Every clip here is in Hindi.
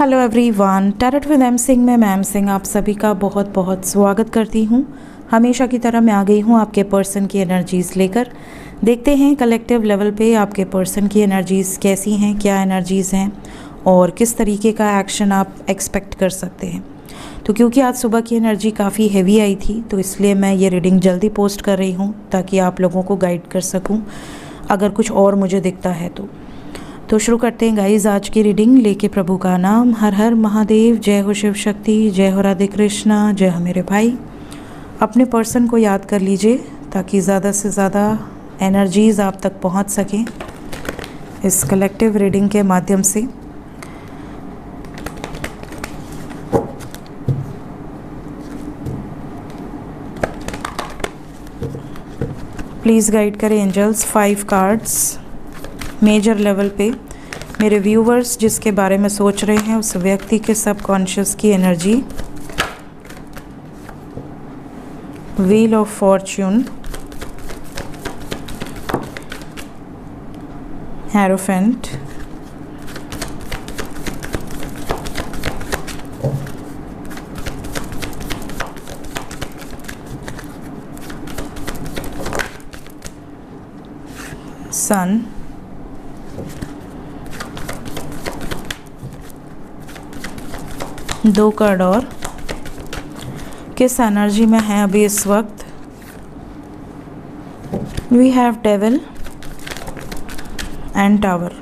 Hello everyone, tarot with M Singh में मैम सिंह आप सभी का बहुत बहुत स्वागत करती हूँ। हमेशा की तरह मैं आ गई हूँ आपके पर्सन की एनर्जीज़ लेकर। देखते हैं कलेक्टिव लेवल पे आपके पर्सन की एनर्जीज़ कैसी हैं, क्या एनर्जीज़ हैं और किस तरीके का एक्शन आप एक्सपेक्ट कर सकते हैं। तो क्योंकि आज सुबह की एनर्जी काफ़ी हैवी आई थी तो इसलिए मैं ये रीडिंग जल्दी पोस्ट कर रही हूँ ताकि आप लोगों को गाइड कर सकूँ अगर कुछ और मुझे दिखता है तो शुरू करते हैं गाइस आज की रीडिंग लेके प्रभु का नाम। हर हर महादेव, जय हो शिव शक्ति, जय हो राधे कृष्णा, जय हो मेरे भाई। अपने पर्सन को याद कर लीजिए ताकि ज़्यादा से ज़्यादा एनर्जीज़ आप तक पहुंच सकें इस कलेक्टिव रीडिंग के माध्यम से। प्लीज़ गाइड करें एंजल्स। 5 कार्ड्स मेजर लेवल पे मेरे व्यूवर्स जिसके बारे में सोच रहे हैं उस व्यक्ति के सबकॉन्शियस की energy. Wheel of fortune, hierophant, sun, दो कार्ड और किस एनर्जी में है अभी इस वक्त। We have devil and tower.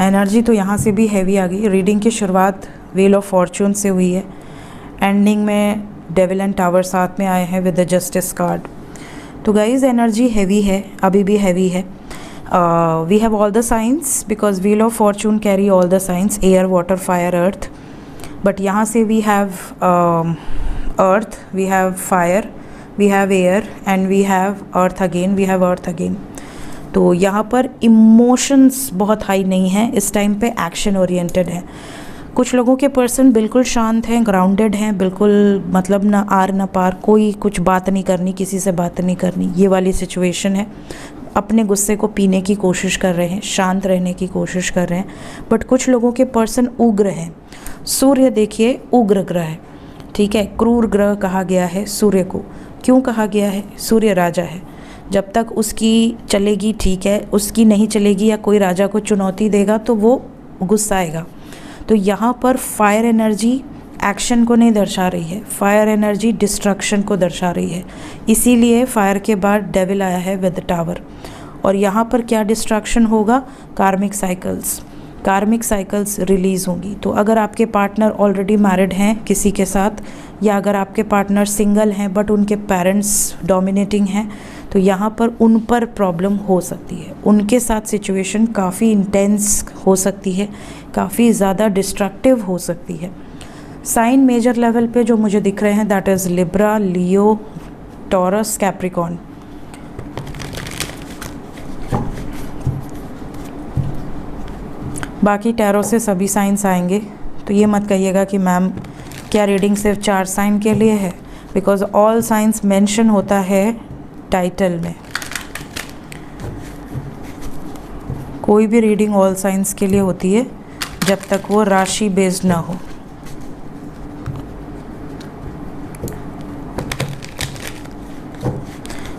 Energy तो यहाँ से भी हैवी आ गई। रीडिंग की शुरुआत व्हील ऑफ फॉर्च्यून से हुई है, एंडिंग में डेविल एंड टावर साथ में आए हैं विद द जस्टिस कार्ड। तो गाइज एनर्जी हैवी है, अभी भी हैवी है। We have all the science because wheel of fortune carry all the science, air, water, fire, earth. But यहाँ से we have earth, we have fire, we have air and we have earth again, we have earth again. तो यहाँ पर इमोशंस बहुत हाई नहीं हैं इस टाइम पे, एक्शन ओरिएंटेड है। कुछ लोगों के पर्सन बिल्कुल शांत हैं, ग्राउंडेड हैं, बिल्कुल मतलब ना आर ना पार, कोई कुछ बात नहीं करनी, किसी से बात नहीं करनी, ये वाली सिचुएशन है। अपने गुस्से को पीने की कोशिश कर रहे हैं, शांत रहने की कोशिश कर रहे हैं। बट कुछ लोगों के पर्सन उग्र हैं। सूर्य देखिए उग्र ग्रह है, ठीक है, क्रूर ग्रह कहा गया है सूर्य को। क्यों कहा गया है? सूर्य राजा है, जब तक उसकी चलेगी ठीक है, उसकी नहीं चलेगी या कोई राजा को चुनौती देगा तो वो गुस्साएगा। तो यहाँ पर फायर एनर्जी एक्शन को नहीं दर्शा रही है, फायर एनर्जी डिस्ट्रक्शन को दर्शा रही है। इसीलिए फायर के बाद डेविल आया है विद टावर। और यहाँ पर क्या डिस्ट्रक्शन होगा? कार्मिक साइकिल्स रिलीज़ होंगी। तो अगर आपके पार्टनर ऑलरेडी मैरिड हैं किसी के साथ, या अगर आपके पार्टनर सिंगल हैं बट उनके पेरेंट्स डोमिनेटिंग हैं, तो यहाँ पर उन पर प्रॉब्लम हो सकती है। उनके साथ सिचुएशन काफ़ी इंटेंस हो सकती है, काफ़ी ज़्यादा डिस्ट्रक्टिव हो सकती है। साइन मेजर लेवल पे जो मुझे दिख रहे हैं that is Libra, Leo, taurus, Capricorn. बाकी टैरो से सभी साइंस आएंगे, तो ये मत कहिएगा कि मैम क्या रीडिंग सिर्फ 4 साइन के लिए है, बिकॉज ऑल साइंस मेंशन होता है टाइटल में। कोई भी रीडिंग ऑल साइंस के लिए होती है जब तक वो राशि बेस्ड ना हो।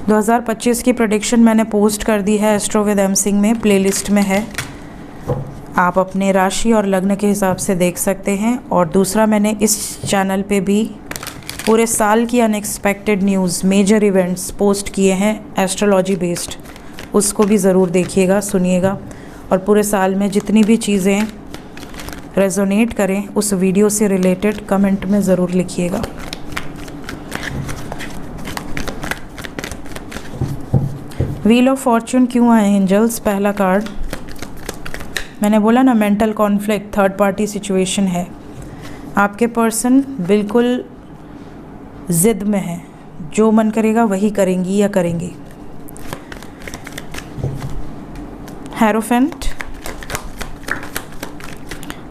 दो 2025 की प्रेडिक्शन मैंने पोस्ट कर दी है एस्ट्रो विद एम सिंह में, प्लेलिस्ट में है, आप अपने राशि और लग्न के हिसाब से देख सकते हैं। और दूसरा मैंने इस चैनल पे भी पूरे साल की unexpected news, major events post किए हैं एस्ट्रोलॉजी बेस्ड, उसको भी ज़रूर देखिएगा, सुनिएगा। और पूरे साल में जितनी भी चीज़ें रेजोनेट करें उस वीडियो से रिलेटेड कमेंट में ज़रूर लिखिएगा। व्हील ऑफ फॉर्च्यून क्यों आए एंजल्स? पहला कार्ड मैंने बोला ना, mental conflict, third party situation है। आपके पर्सन बिल्कुल ज़िद में है, जो मन करेगा वही करेंगी या करेंगे। हेरोफेंट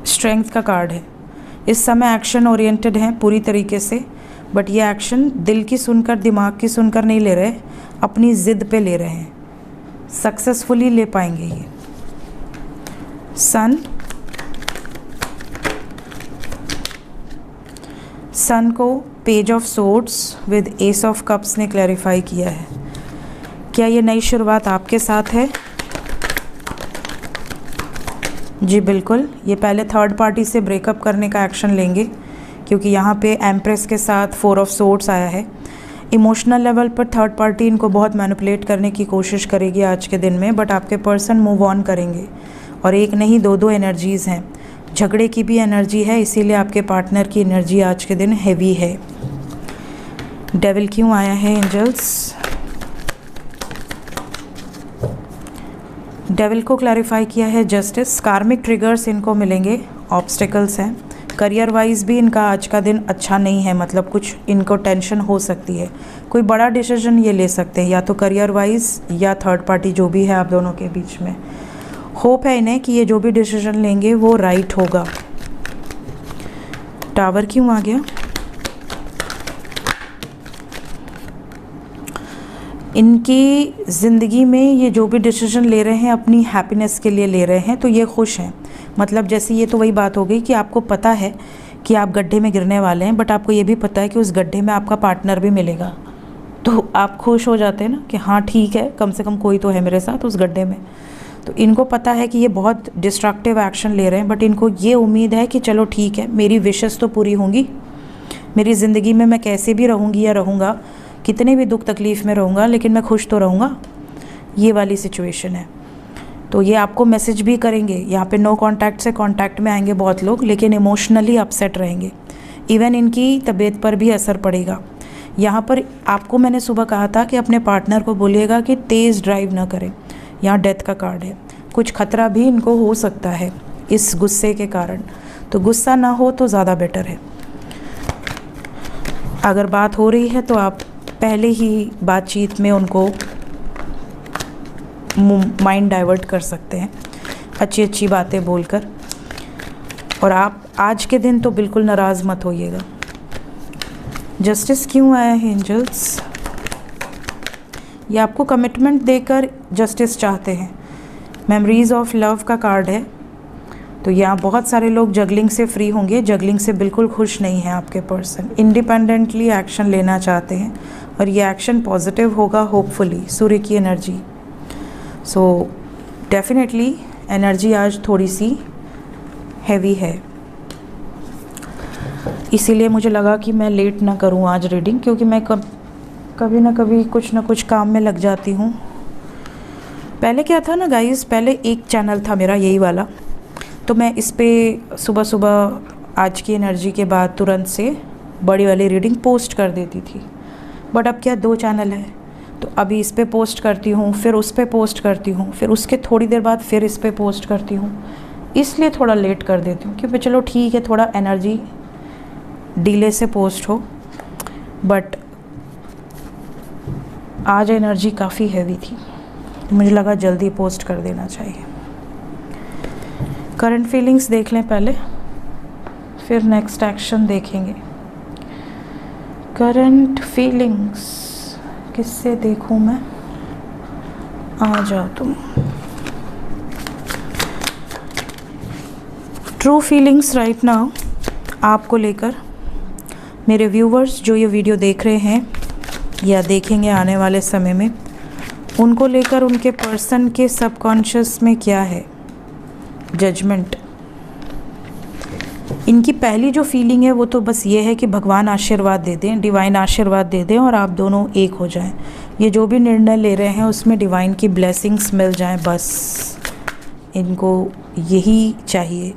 स्ट्रेंथ का कार्ड है। इस समय एक्शन ओरिएंटेड हैं पूरी तरीके से, बट ये एक्शन दिल की सुनकर, दिमाग की सुनकर नहीं ले रहे, अपनी ज़िद पे ले रहे हैं। सक्सेसफुली ले पाएंगे ये। सन, सन को page of swords with S of cups ने क्लैरिफाई किया है। क्या ये नई शुरुआत आपके साथ है? जी बिल्कुल, ये पहले थर्ड पार्टी से ब्रेकअप करने का एक्शन लेंगे, क्योंकि यहाँ पे एम्प्रेस के साथ फोर ऑफ सोर्ड्स आया है। इमोशनल लेवल पर थर्ड पार्टी इनको बहुत मैनिपुलेट करने की कोशिश करेगी आज के दिन में, बट आपके पर्सन मूव ऑन करेंगे। और एक नहीं दो एनर्जीज़ हैं, झगड़े की भी एनर्जी है, इसीलिए आपके पार्टनर की एनर्जी आज के दिन हैवी है। डेविल क्यों आया है एंजल्स? डेविल को क्लैरिफाई किया है जस्टिस। कार्मिक ट्रिगर्स इनको मिलेंगे, ऑब्स्टिकल्स हैं। करियर वाइज भी इनका आज का दिन अच्छा नहीं है, मतलब कुछ इनको टेंशन हो सकती है। कोई बड़ा डिसीजन ये ले सकते हैं, या तो करियर वाइज या थर्ड पार्टी, जो भी है आप दोनों के बीच में। होप है इन्हें कि ये जो भी डिसीजन लेंगे वो राइट होगा। टावर क्यों आ गया? इनकी ज़िंदगी में ये जो भी डिसीजन ले रहे हैं अपनी हैप्पीनेस के लिए ले रहे हैं, तो ये खुश हैं। मतलब जैसे ये तो वही बात हो गई कि आपको पता है कि आप गड्ढे में गिरने वाले हैं, बट आपको ये भी पता है कि उस गड्ढे में आपका पार्टनर भी मिलेगा, तो आप खुश हो जाते हैं ना कि हाँ ठीक है, कम से कम कोई तो है मेरे साथ उस गड्ढे में। तो इनको पता है कि ये बहुत डिस्ट्रक्टिव एक्शन ले रहे हैं, बट इनको ये उम्मीद है कि चलो ठीक है, मेरी विशेस तो पूरी होंगी, मेरी ज़िंदगी में मैं कैसे भी रहूँगी या रहूँगा, कितने भी दुख तकलीफ़ में रहूँगा, लेकिन मैं खुश तो रहूँगा। ये वाली सिचुएशन है। तो ये आपको मैसेज भी करेंगे, यहाँ पे नो कांटेक्ट से कांटेक्ट में आएंगे बहुत लोग, लेकिन इमोशनली अपसेट रहेंगे। इवन इनकी तबीयत पर भी असर पड़ेगा। यहाँ पर आपको मैंने सुबह कहा था कि अपने पार्टनर को बोलिएगा कि तेज़ ड्राइव ना करें। यहाँ डेथ का कार्ड है, कुछ खतरा भी इनको हो सकता है इस गुस्से के कारण, तो गुस्सा ना हो तो ज़्यादा बेटर है। अगर बात हो रही है तो आप पहले ही बातचीत में उनको माइंड डाइवर्ट कर सकते हैं अच्छी अच्छी बातें बोलकर। और आप आज के दिन तो बिल्कुल नाराज़ मत होइएगा। जस्टिस क्यों आया है एंजल्स? ये आपको कमिटमेंट देकर जस्टिस चाहते हैं। मेमोरीज ऑफ लव का कार्ड है, तो यहाँ बहुत सारे लोग जगलिंग से फ्री होंगे। जगलिंग से बिल्कुल खुश नहीं है आपके पर्सन, इंडिपेंडेंटली एक्शन लेना चाहते हैं, और ये एक्शन पॉजिटिव होगा होपफुली। सूर्य की एनर्जी, सो डेफिनेटली एनर्जी आज थोड़ी सी हैवी है, इसीलिए मुझे लगा कि मैं लेट ना करूं आज रीडिंग, क्योंकि मैं कभी ना कभी कुछ ना कुछ काम में लग जाती हूं। पहले क्या था ना गाइस, पहले एक चैनल था मेरा यही वाला, तो मैं इस पे सुबह सुबह आज की एनर्जी के बाद तुरंत से बड़ी वाली रीडिंग पोस्ट कर देती थी। बट अब क्या 2 चैनल है, तो अभी इस पे पोस्ट करती हूँ, फिर उस पे पोस्ट करती हूँ, फिर उसके थोड़ी देर बाद फिर इस पे पोस्ट करती हूँ, इसलिए थोड़ा लेट कर देती हूँ। क्योंकि चलो ठीक है, थोड़ा एनर्जी डिले से पोस्ट हो, बट आज एनर्जी काफ़ी हैवी थी, तो मुझे लगा जल्दी पोस्ट कर देना चाहिए। करंट फीलिंग्स देख लें पहले, फिर नेक्स्ट एक्शन देखेंगे। करंट फीलिंग्स किससे देखूं मैं? आ जाओ तुम। ट्रू फीलिंग्स राइट नाउ आपको लेकर। मेरे व्यूवर्स जो ये वीडियो देख रहे हैं या देखेंगे आने वाले समय में, उनको लेकर उनके पर्सन के सबकॉन्शियस में क्या है? जजमेंट। इनकी पहली जो फीलिंग है वो तो बस ये है कि भगवान आशीर्वाद दे दें, डिवाइन आशीर्वाद दे दें और आप दोनों एक हो जाएं। ये जो भी निर्णय ले रहे हैं उसमें डिवाइन की ब्लेसिंग्स मिल जाएं, बस इनको यही चाहिए।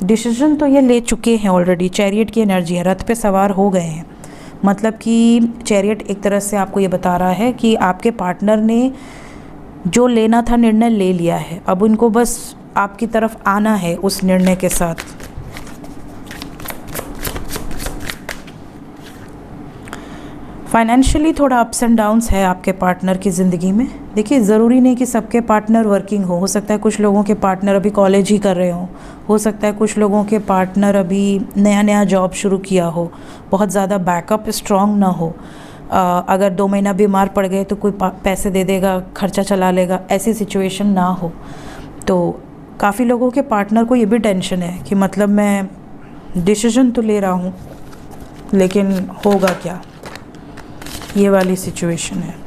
डिसीजन तो ये ले चुके हैं ऑलरेडी। चैरियट की एनर्जी है, रथ पे सवार हो गए हैं। मतलब कि चैरियट एक तरह से आपको ये बता रहा है कि आपके पार्टनर ने जो लेना था निर्णय ले लिया है, अब उनको बस आपकी तरफ आना है उस निर्णय के साथ। फाइनेंशियली थोड़ा अप्स एंड डाउन्स है आपके पार्टनर की ज़िंदगी में। देखिए, ज़रूरी नहीं कि सबके पार्टनर वर्किंग हो सकता है कुछ लोगों के पार्टनर अभी कॉलेज ही कर रहे हो सकता है कुछ लोगों के पार्टनर अभी नया नया जॉब शुरू किया हो, बहुत ज़्यादा बैकअप स्ट्रॉन्ग ना हो। अगर 2 महीना बीमार पड़ गए तो कोई पैसे दे देगा, खर्चा चला लेगा, ऐसी सिचुएशन ना हो। तो काफ़ी लोगों के पार्टनर को ये भी टेंशन है कि मतलब मैं डिसीजन तो ले रहा हूँ लेकिन होगा क्या, ये वाली सिचुएशन है।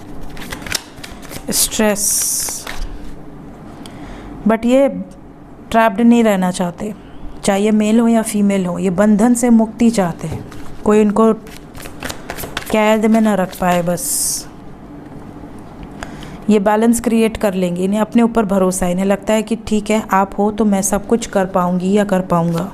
स्ट्रेस, बट ये ट्रैप्ड नहीं रहना चाहते, चाहे ये मेल हो या फीमेल हो, ये बंधन से मुक्ति चाहते हैं, कोई इनको कैद में ना रख पाए। बस ये बैलेंस क्रिएट कर लेंगे, इन्हें अपने ऊपर भरोसा है, इन्हें लगता है कि ठीक है आप हो तो मैं सब कुछ कर पाऊंगी या कर पाऊंगा।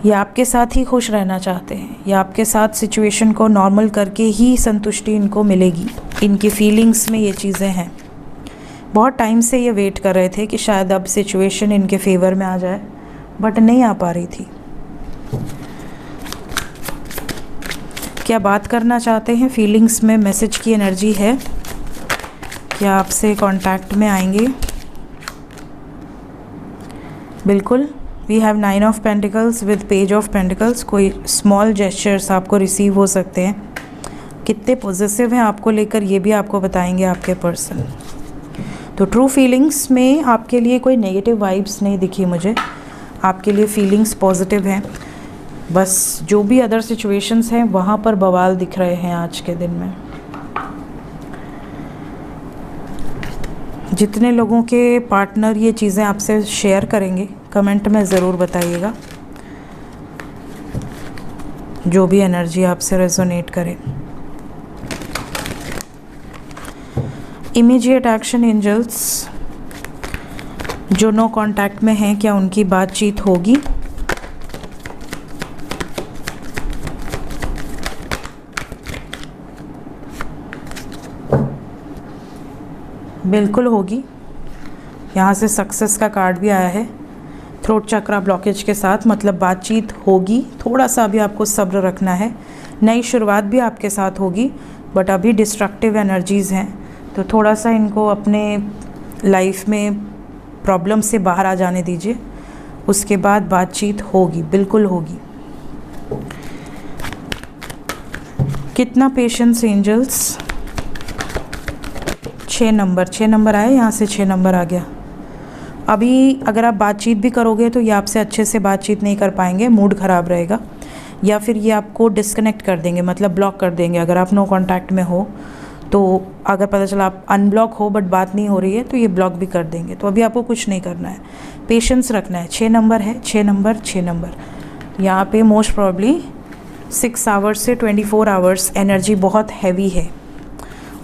ये आपके साथ ही खुश रहना चाहते हैं, या आपके साथ सिचुएशन को नॉर्मल करके ही संतुष्टि इनको मिलेगी। इनकी फीलिंग्स में ये चीज़ें हैं। बहुत टाइम से ये वेट कर रहे थे कि शायद अब सिचुएशन इनके फेवर में आ जाए, बट नहीं आ पा रही थी। क्या बात करना चाहते हैं, फीलिंग्स में मैसेज की एनर्जी है, क्या आपसे कांटेक्ट में आएंगे? बिल्कुल। We have 9 of pentacles with page of pentacles. कोई स्मॉल जेस्चर्स आपको रिसीव हो सकते हैं। कितने पॉजिटिव हैं आपको लेकर, ये भी आपको बताएंगे आपके पर्सन। तो ट्रू फीलिंग्स में आपके लिए कोई नेगेटिव वाइब्स नहीं दिखी मुझे, आपके लिए फीलिंग्स पॉजिटिव हैं। बस जो भी अदर सिचुएशंस हैं वहाँ पर बवाल दिख रहे हैं आज के दिन में। जितने लोगों के पार्टनर ये चीज़ें आपसे शेयर करेंगे कमेंट में ज़रूर बताइएगा, जो भी एनर्जी आपसे रेजोनेट करे। इमीडिएट एक्शन एंजल्स, जो नो कांटेक्ट में हैं, क्या उनकी बातचीत होगी? बिल्कुल होगी। यहाँ से सक्सेस का कार्ड भी आया है, थ्रोट चक्रा ब्लॉकेज के साथ, मतलब बातचीत होगी। थोड़ा सा अभी आपको सब्र रखना है, नई शुरुआत भी आपके साथ होगी, बट अभी डिस्ट्रक्टिव एनर्जीज़ हैं, तो थोड़ा सा इनको अपने लाइफ में प्रॉब्लम से बाहर आ जाने दीजिए। उसके बाद बातचीत होगी, बिल्कुल होगी। कितना पेशेंस एंजल्स? 6 नंबर आए, यहाँ से 6 नंबर आ गया। अभी अगर आप बातचीत भी करोगे तो ये आपसे अच्छे से बातचीत नहीं कर पाएंगे, मूड ख़राब रहेगा, या फिर ये आपको डिस्कनेक्ट कर देंगे, मतलब ब्लॉक कर देंगे। अगर आप नो कांटेक्ट में हो तो अगर पता चला आप अनब्लॉक हो बट बात नहीं हो रही है तो ये ब्लॉक भी कर देंगे। तो अभी आपको कुछ नहीं करना है, पेशेंस रखना है। 6 नंबर है, 6 नंबर यहाँ पे मोस्ट प्रॉब्ली 6 आवर्स से 24 आवर्स एनर्जी बहुत हैवी है,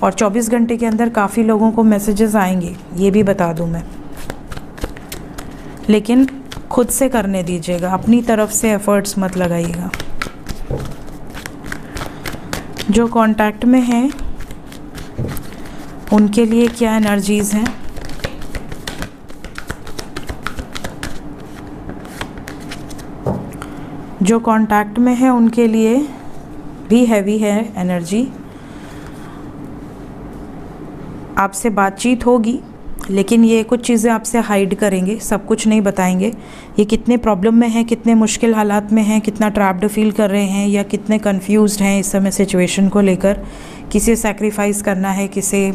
और 24 घंटे के अंदर काफ़ी लोगों को मैसेजेस आएंगे, ये भी बता दूँ मैं। लेकिन खुद से करने दीजिएगा, अपनी तरफ से एफर्ट्स मत लगाइएगा। जो कांटेक्ट में हैं उनके लिए क्या एनर्जीज़ हैं? जो कांटेक्ट में है उनके लिए भी हैवी है एनर्जी। आपसे बातचीत होगी, लेकिन ये कुछ चीज़ें आपसे हाइड करेंगे, सब कुछ नहीं बताएंगे। ये कितने प्रॉब्लम में हैं, कितने मुश्किल हालात में हैं, कितना ट्रैप्ड फील कर रहे हैं, या कितने कंफ्यूज्ड हैं इस समय सिचुएशन को लेकर, किसे सैक्रिफाइस करना है, किसे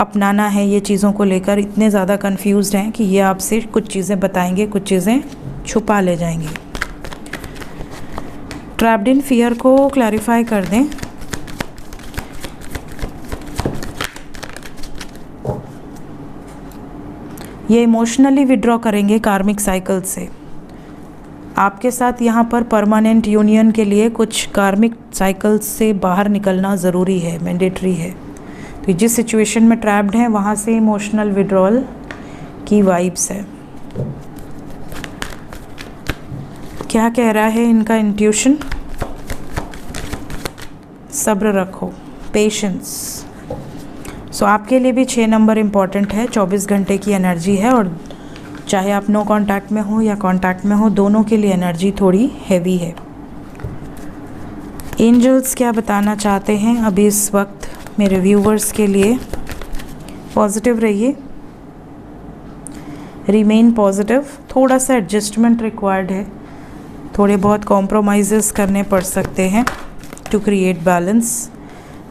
अपनाना है, ये चीज़ों को लेकर इतने ज़्यादा कंफ्यूज्ड हैं कि ये आपसे कुछ चीज़ें बताएंगे, कुछ चीज़ें छुपा ले जाएंगे। ट्रैप्ड इन फियर को क्लैरिफाई कर दें। ये इमोशनली विड्रॉ करेंगे कार्मिक साइकिल से। आपके साथ यहाँ पर परमानेंट यूनियन के लिए कुछ कार्मिक साइकिल से बाहर निकलना ज़रूरी है, मैंडेटरी है। तो जिस सिचुएशन में ट्रैप्ड हैं वहाँ से इमोशनल विड्रॉल की वाइब्स है। क्या कह रहा है इनका इंट्यूशन? सब्र रखो, पेशेंस। सो आपके लिए भी 6 नंबर इम्पॉर्टेंट है, 24 घंटे की एनर्जी है, और चाहे आप नो कांटेक्ट में हो या कांटेक्ट में हो, दोनों के लिए एनर्जी थोड़ी हैवी है। एंजल्स क्या बताना चाहते हैं अभी इस वक्त मेरे व्यूवर्स के लिए? पॉजिटिव रहिए, रिमेन पॉजिटिव। थोड़ा सा एडजस्टमेंट रिक्वायर्ड है, थोड़े बहुत कॉम्प्रोमाइज़ेस करने पड़ सकते हैं to create balance.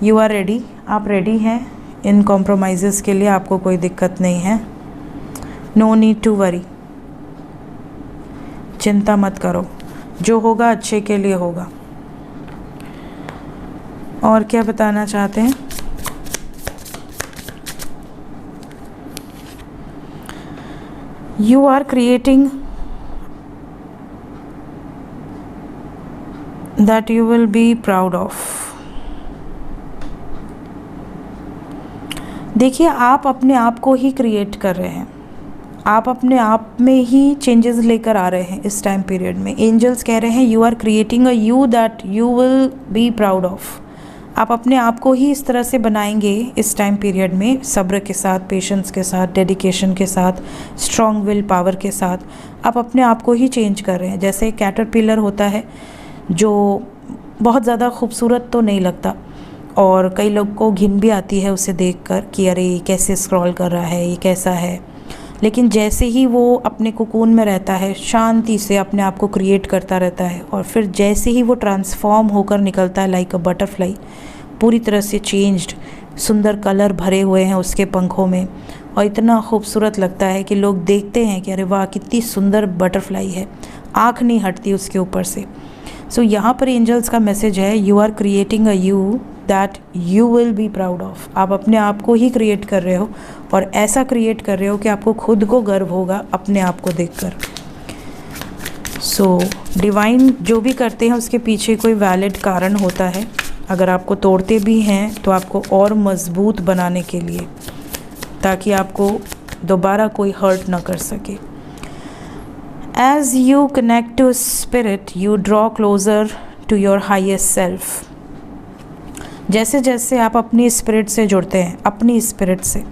You are ready, आप रेडी हैं इन कॉम्प्रोमाइज़ेस के लिए, आपको कोई दिक्कत नहीं है। नो नीड टू वरी, चिंता मत करो। जो होगा अच्छे के लिए होगा। और क्या बताना चाहते हैं? You are creating that you will be proud of. देखिए, आप अपने आप को ही क्रिएट कर रहे हैं, आप अपने आप में ही चेंजेस लेकर आ रहे हैं इस टाइम पीरियड में। एंजल्स कह रहे हैं you are creating a you that you will be proud of. आप अपने आप को ही इस तरह से बनाएंगे इस टाइम पीरियड में, सब्र के साथ, पेशेंस के साथ, डेडिकेशन के साथ, स्ट्रॉन्ग विल पावर के साथ आप अपने आप को ही चेंज कर रहे हैं। जैसे कैटरपिलर होता है जो बहुत ज़्यादा खूबसूरत तो नहीं लगता और कई लोग को घिन भी आती है उसे देखकर कि अरे ये कैसे स्क्रॉल कर रहा है, ये कैसा है, लेकिन जैसे ही वो अपने कोकून में रहता है, शांति से अपने आप को क्रिएट करता रहता है और फिर जैसे ही वो ट्रांसफॉर्म होकर निकलता है लाइक अ बटरफ्लाई, पूरी तरह से चेंज्ड, सुंदर कलर भरे हुए हैं उसके पंखों में और इतना खूबसूरत लगता है कि लोग देखते हैं कि अरे वाह कितनी सुंदर बटरफ्लाई है, आँख नहीं हटती उसके ऊपर से। सो यहाँ पर एंजल्स का मैसेज है you are creating a you that you will be proud of. आप अपने आप को ही क्रिएट कर रहे हो और ऐसा क्रिएट कर रहे हो कि आपको खुद को गर्व होगा अपने आप को देखकर। सो डिवाइन जो भी करते हैं उसके पीछे कोई वैलिड कारण होता है। अगर आपको तोड़ते भी हैं तो आपको और मजबूत बनाने के लिए, ताकि आपको दोबारा कोई हर्ट ना कर सके। As you connect to spirit, you draw closer to your highest self. जैसे जैसे आप अपनी स्पिरिट से जुड़ते हैं, अपनी स्पिरिट से,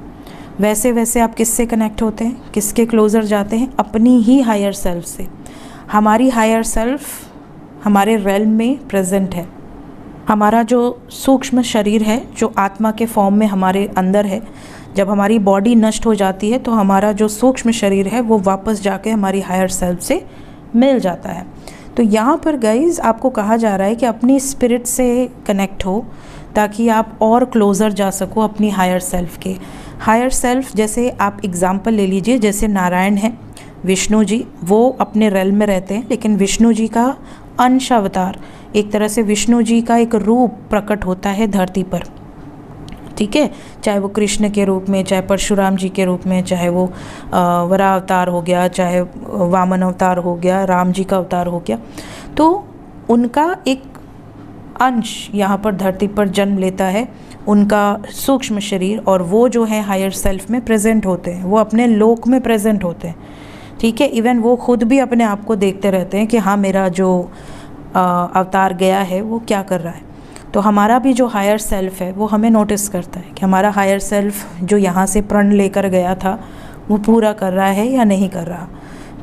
वैसे वैसे आप किससे कनेक्ट होते हैं, किसके क्लोज़र जाते हैं? अपनी ही हायर सेल्फ से। हमारी हायर सेल्फ हमारे रेल्म में प्रेजेंट है। हमारा जो सूक्ष्म शरीर है, जो आत्मा के फॉर्म में हमारे अंदर है, जब हमारी बॉडी नष्ट हो जाती है तो हमारा जो सूक्ष्म शरीर है वो वापस जाके हमारी हायर सेल्फ से मिल जाता है। तो यहाँ पर गाइज आपको कहा जा रहा है कि अपनी स्पिरिट से कनेक्ट हो ताकि आप और क्लोज़र जा सको अपनी हायर सेल्फ के। हायर सेल्फ, जैसे आप एग्ज़ाम्पल ले लीजिए, जैसे नारायण हैं, विष्णु जी, वो अपने रेल्म में रहते हैं, लेकिन विष्णु जी का अंश अवतार, एक तरह से विष्णु जी का एक रूप प्रकट होता है धरती पर, ठीक है। चाहे वो कृष्ण के रूप में, चाहे परशुराम जी के रूप में, चाहे वो वराह अवतार हो गया, चाहे वामन अवतार हो गया, राम जी का अवतार हो गया, तो उनका एक अंश यहाँ पर धरती पर जन्म लेता है, उनका सूक्ष्म शरीर, और वो जो है हायर सेल्फ में प्रेजेंट होते हैं, वो अपने लोक में प्रेजेंट होते हैं, ठीक है। इवन वो खुद भी अपने आप को देखते रहते हैं कि हाँ मेरा जो अवतार गया है वो क्या कर रहा है। तो हमारा भी जो हायर सेल्फ है वो हमें नोटिस करता है कि हमारा हायर सेल्फ जो यहाँ से प्रण लेकर गया था वो पूरा कर रहा है या नहीं कर रहा,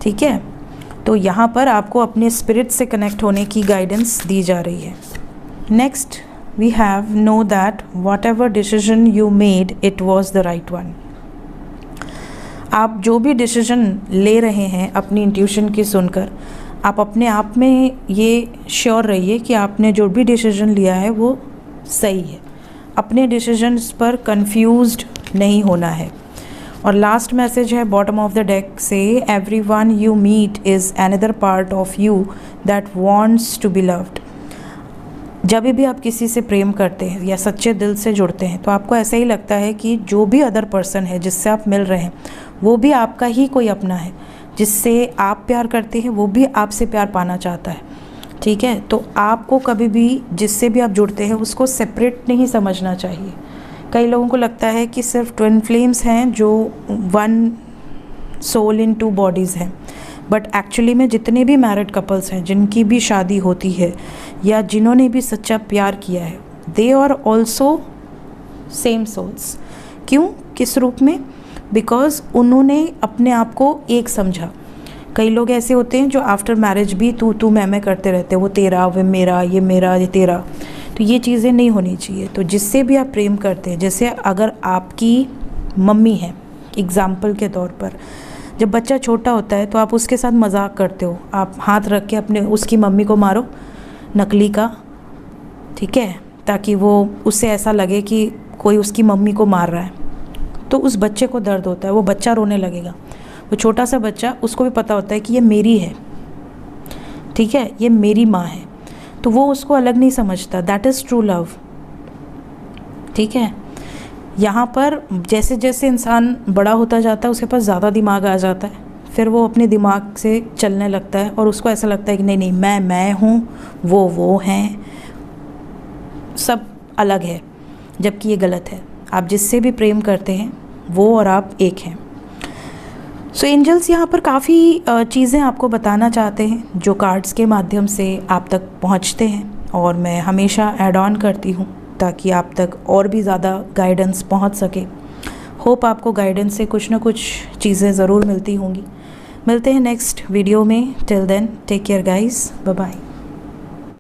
ठीक है। तो यहाँ पर आपको अपने स्पिरिट से कनेक्ट होने की गाइडेंस दी जा रही है। Next we have know that whatever decision you made it was the right one. आप जो भी डिसीजन ले रहे हैं अपनी इंट्यूशन की सुनकर, आप अपने आप में ये श्योर रहिए कि आपने जो भी डिसीजन लिया है वो सही है। अपने डिसीजंस पर कंफ्यूज्ड नहीं होना है। और लास्ट मैसेज है बॉटम ऑफ द डेक से, everyone you meet is another part of you that wants to be loved. जब भी आप किसी से प्रेम करते हैं या सच्चे दिल से जुड़ते हैं तो आपको ऐसा ही लगता है कि जो भी अदर पर्सन है जिससे आप मिल रहे हैं वो भी आपका ही कोई अपना है, जिससे आप प्यार करते हैं वो भी आपसे प्यार पाना चाहता है, ठीक है। तो आपको कभी भी जिससे भी आप जुड़ते हैं उसको सेपरेट नहीं समझना चाहिए। कई लोगों को लगता है कि सिर्फ ट्विन फ्लेम्स हैं जो one soul in two bodies हैं, बट एक्चुअली में जितने भी मैरिड कपल्स हैं, जिनकी भी शादी होती है या जिन्होंने भी सच्चा प्यार किया है, they are also same souls. क्यों, किस रूप में? बिकॉज उन्होंने अपने आप को एक समझा। कई लोग ऐसे होते हैं जो आफ्टर मैरिज भी तू मैं करते रहते हैं, वो तेरा, वो मेरा, ये तेरा। तो ये चीज़ें नहीं होनी चाहिए। तो जिससे भी आप प्रेम करते हैं, जैसे अगर आपकी मम्मी है एग्ज़ाम्पल के तौर पर, जब बच्चा छोटा होता है तो आप उसके साथ मजाक करते हो, आप हाथ रख के अपने उसकी मम्मी को मारो, नकली का, ठीक है, ताकि वो उससे ऐसा लगे कि कोई उसकी मम्मी को मार रहा है। तो उस बच्चे को दर्द होता है, वो बच्चा रोने लगेगा। वो छोटा सा बच्चा, उसको भी पता होता है कि ये मेरी है, ठीक है, ये मेरी माँ है, तो वो उसको अलग नहीं समझता। That is true love. ठीक है, यहाँ पर जैसे जैसे इंसान बड़ा होता जाता है उसके पास ज़्यादा दिमाग आ जाता है, फिर वो अपने दिमाग से चलने लगता है और उसको ऐसा लगता है कि नहीं नहीं मैं हूँ, वो हैं, सब अलग है, जबकि ये गलत है। आप जिससे भी प्रेम करते हैं वो और आप एक हैं। सो एंजल्स यहाँ पर काफ़ी चीज़ें आपको बताना चाहते हैं जो कार्ड्स के माध्यम से आप तक पहुँचते हैं, और मैं हमेशा ऐड ऑन करती हूँ ताकि आप तक और भी ज़्यादा गाइडेंस पहुँच सके। होप आपको गाइडेंस से कुछ ना कुछ चीज़ें ज़रूर मिलती होंगी। मिलते हैं नेक्स्ट वीडियो में। Till then take care guys, bye bye.